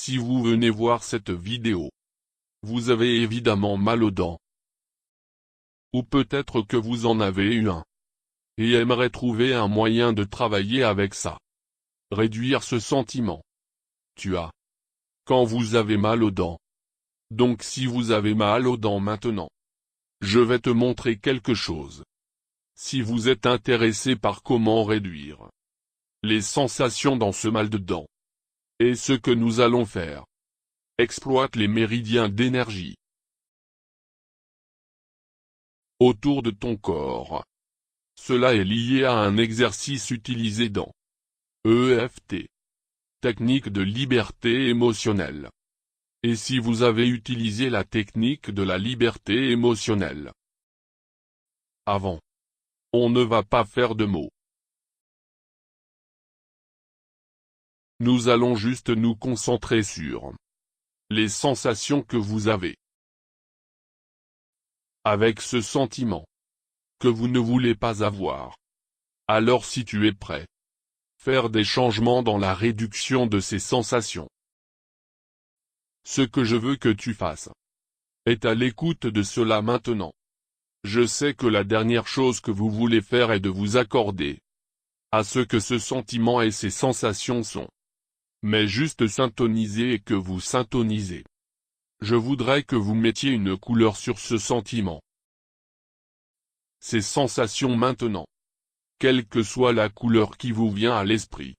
Si vous venez voir cette vidéo, vous avez évidemment mal aux dents. Ou peut-être que vous en avez eu un. Et aimerez trouver un moyen de travailler avec ça. Réduire ce sentiment. Quand vous avez mal aux dents. Donc si vous avez mal aux dents maintenant, je vais te montrer quelque chose. Si vous êtes intéressé par comment réduire les sensations dans ce mal de dents, et ce que nous allons faire, exploite les méridiens d'énergie autour de ton corps. Cela est lié à un exercice utilisé dans EFT, technique de liberté émotionnelle. Et si vous avez utilisé la technique de la liberté émotionnelle avant, on ne va pas faire de mots. Nous allons juste nous concentrer sur les sensations que vous avez avec ce sentiment que vous ne voulez pas avoir. Alors si tu es prêt, faire des changements dans la réduction de ces sensations. Ce que je veux que tu fasses est à l'écoute de cela maintenant. Je sais que la dernière chose que vous voulez faire est de vous accorder à ce que ce sentiment et ces sensations sont. Mais juste syntoniser et que vous syntonisez. Je voudrais que vous mettiez une couleur sur ce sentiment. Ces sensations maintenant. Quelle que soit la couleur qui vous vient à l'esprit.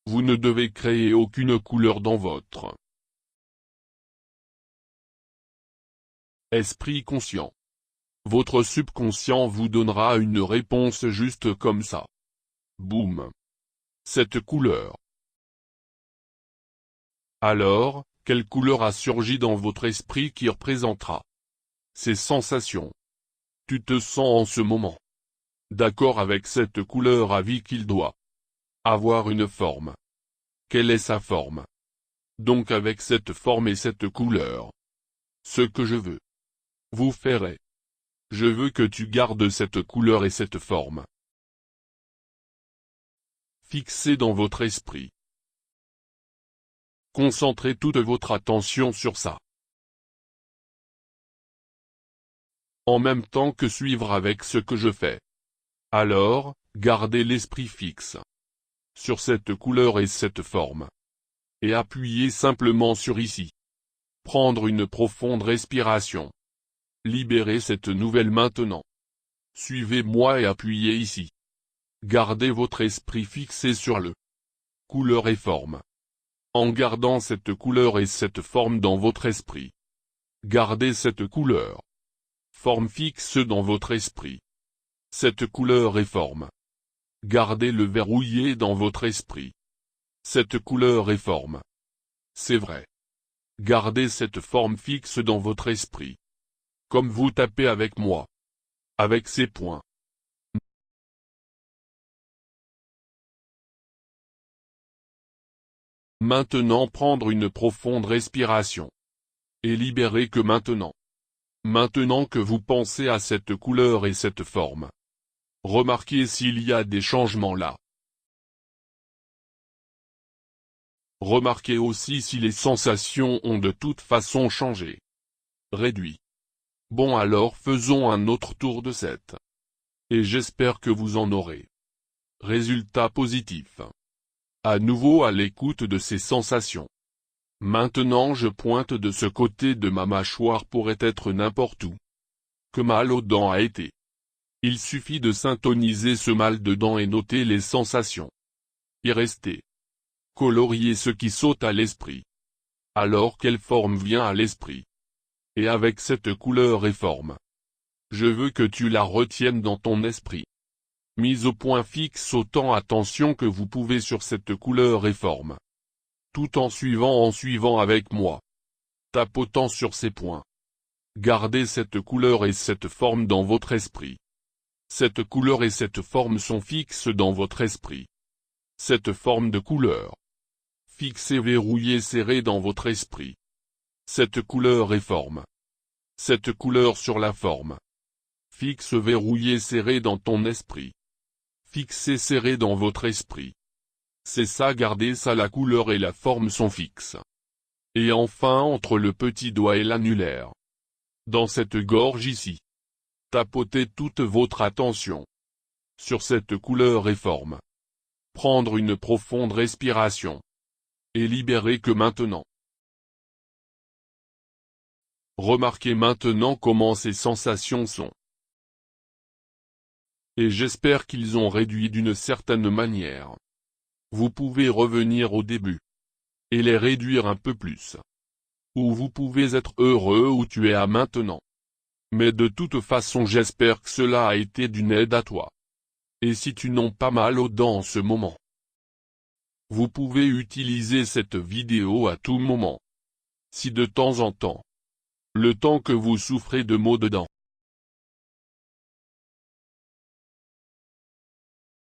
Vous ne devez créer aucune couleur dans votre esprit conscient. Votre subconscient vous donnera une réponse juste comme ça. Boum. Cette couleur. Alors, quelle couleur a surgi dans votre esprit qui représentera ces sensations? Tu te sens en ce moment d'accord avec cette couleur à vie qu'il doit avoir une forme. Quelle est sa forme? Donc avec cette forme et cette couleur, ce que je veux vous faire est, je veux que tu gardes cette couleur et cette forme fixée dans votre esprit. Concentrez toute votre attention sur ça. En même temps que suivre avec ce que je fais. Alors, gardez l'esprit fixe sur cette couleur et cette forme. Et appuyez simplement sur ici. Prendre une profonde respiration. Libérez cette nouvelle maintenant. Suivez-moi et appuyez ici. Gardez votre esprit fixé sur le couleur et forme. En gardant cette couleur et cette forme dans votre esprit. Gardez cette couleur. Forme fixe dans votre esprit. Cette couleur et forme. Gardez-le verrouillé dans votre esprit. Cette couleur et forme. C'est vrai. Gardez cette forme fixe dans votre esprit. Comme vous tapez avec moi. Avec ces points. Maintenant prendre une profonde respiration. Et libérer que maintenant. Maintenant que vous pensez à cette couleur et cette forme. Remarquez s'il y a des changements là. Remarquez aussi si les sensations ont de toute façon changé. Réduit. Bon alors faisons un autre tour de cette. Et j'espère que vous en aurez. Résultat positif. À nouveau à l'écoute de ces sensations. Maintenant je pointe de ce côté de ma mâchoire pourrait être n'importe où. Que mal aux dents a été. Il suffit de syntoniser ce mal de dents et noter les sensations. Y rester. Colorier ce qui saute à l'esprit. Alors quelle forme vient à l'esprit? Et avec cette couleur et forme. Je veux que tu la retiennes dans ton esprit. Mise au point fixe autant attention que vous pouvez sur cette couleur et forme. Tout en suivant avec moi. Tapotant sur ces points. Gardez cette couleur et cette forme dans votre esprit. Cette couleur et cette forme sont fixes dans votre esprit. Cette forme de couleur. Fixée, verrouillée, serrée dans votre esprit. Cette couleur et forme. Cette couleur sur la forme. Fixe, verrouillée, serrée dans ton esprit. Fixée, serrée dans votre esprit. C'est ça, gardez ça, la couleur et la forme sont fixes. Et enfin entre le petit doigt et l'annulaire. Dans cette gorge ici. Tapotez toute votre attention sur cette couleur et forme. Prendre une profonde respiration. Et libérer que maintenant. Remarquez maintenant comment ces sensations sont. Et j'espère qu'ils ont réduit d'une certaine manière. Vous pouvez revenir au début. Et les réduire un peu plus. Ou vous pouvez être heureux où tu es à maintenant. Mais de toute façon j'espère que cela a été d'une aide à toi. Et si tu n'as pas mal aux dents en ce moment, vous pouvez utiliser cette vidéo à tout moment. Si de temps en temps, le temps que vous souffrez de maux de dents,